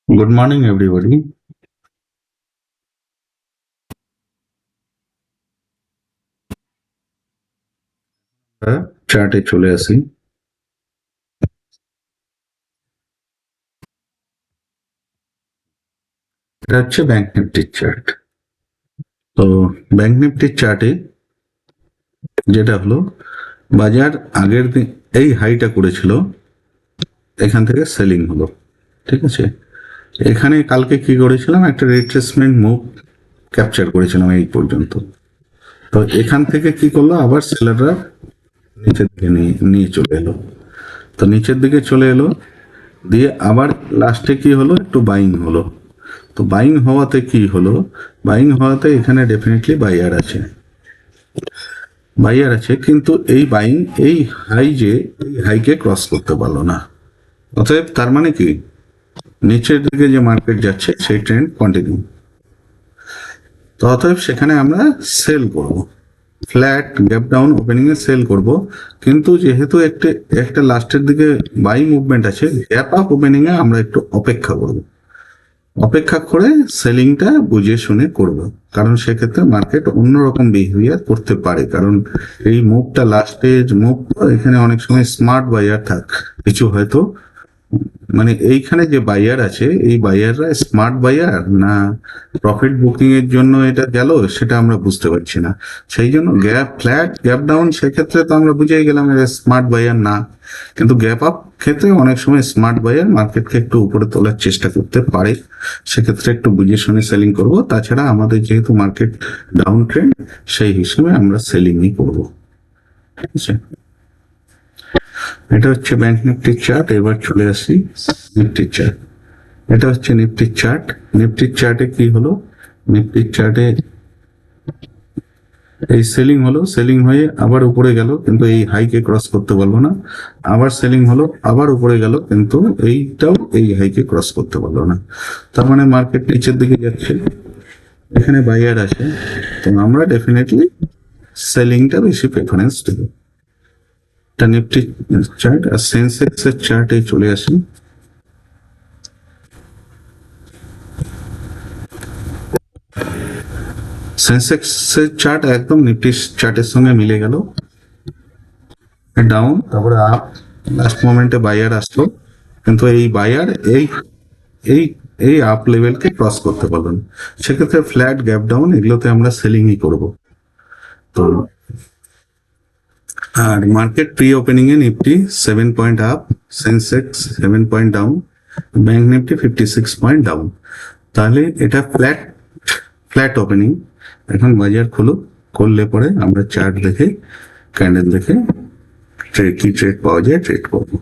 Good morning, everybody. চার্টে চলে আসি। এটা হচ্ছে ব্যাংক নিফটির চার্ট। তো ব্যাংক নিফটির চার্টে যেটা হলো, বাজার আগের দিন এই হাইটা করেছিল, এখান থেকে সেলিং হলো, ঠিক আছে। এখানে কালকে কি করেছিলাম, একটা রিট্রেসমেন্ট মুভ ক্যাপচার করেছিলাম এই পর্যন্ত। তো এখান থেকে কি করলো, আবার সেলাররা নিচের দিকে নিয়ে চলে এলো। তো নিচের দিকে চলে এলো, দিয়ে আবার লাস্টে কি হলো, একটু বাইং হলো। তো বাইং হওয়াতে কি হলো, বাইং হওয়াতে এখানে ডেফিনেটলি বাইয়ার আছে, কিন্তু এই বাইং এই হাই যে এই হাইকে ক্রস করতে পারলো না। অতএব তার মানে কি, নিচের দিকে যে মার্কেট যাচ্ছে সেই ট্রেন্ড কন্টিনিউ। তো অতএব সেখানে আমরা সেল করব, ফ্ল্যাট গ্যাপ ডাউন ওপেনিং এ সেল করব। কিন্তু যেহেতু একটা লাস্টের দিকে বাই মুভমেন্ট আছে, গ্যাপ আপ ওপেনিং এ আমরা একটু অপেক্ষা করে সেলিংটা বুঝে শুনে করব, কারণ সেক্ষেত্রে মার্কেট অন্যরকম বিহেভিয়ার করতে পারে। কারণ এই মুভটা লাস্টে মুভ, এখানে অনেক সময় স্মার্ট বায়ার কিছু হয়তো, মানে এইখানে যে বায়ার আছে এই বায়াররা স্মার্ট বায়ার না প্রফিট বুকিং এর জন্য এটা গেল, সেটা আমরা বুঝতে পারছি না। সেই জন্য ফ্ল্যাট গ্যাপ ডাউন সেক্ষেত্রে তো আমরা বুঝেই গেলাম এটা স্মার্ট বায়ার না, কিন্তু গ্যাপ আপ ক্ষেত্রে অনেক সময় স্মার্ট বায়ার মার্কেটকে একটু উপরে তোলার চেষ্টা করতে পারে। সেক্ষেত্রে একটু বুঝে শুনে সেলিং করব। তাছাড়া আমাদের যেহেতু মার্কেট ডাউন ট্রেন্ড, সেই হিসেবে আমরা সেলিংই করবো, ঠিক আছে। এটা হচ্ছে ব্যাংক নিফটির চার্ট। এবার চলে আসি নিফটির চার্ট। এটা হচ্ছে নিফটির চার্ট। নিফটির চার্টে কি হলো, নিফটির চার্টে এই সেলিং হলো, সেলিং হয়ে আবার উপরে গেল, কিন্তু এই হাইকে ক্রস করতে পারলো না। আবার সেলিং হলো, আবার উপরে গেল, কিন্তু এইটাও এই হাইকে ক্রস করতে পারলো না। তার মানে মার্কেট নিচের দিকে যাচ্ছে, এখানে বায়ার আছে, তো আমরা ডেফিনেটলি সেলিংটা বেশি প্রেফারেন্স দেবো। এটা নিফটি চার্ট। আর সেন্সেক্স এর চার্টে চলে আসি। সেন্সেক্স এর চার্ট একদম নিফটি চার্টের সঙ্গে মিলে গেল, ডাউন তারপরে আপ, লাস্ট মোমেন্টে বায়ার আসলো, কিন্তু এই বায়ার এই এই আপ লেভেলকে ক্রস করতে পারলেন। সেক্ষেত্রে ফ্ল্যাট গ্যাপ ডাউন এগুলোতে আমরা সেলিংই করব। তো আর মার্কেট প্রি ওপেনিং এ Nifty 7 point up, Sensex 7 point down, bank Nifty 56 point down. তাহলে এটা ফ্ল্যাট ওপেনিং। এখন বাজার করলে পরে আমরা চার্ট দেখে, ক্যান্ডেল দেখে কি ট্রেড পাওয়া যায় ট্রেড করবো।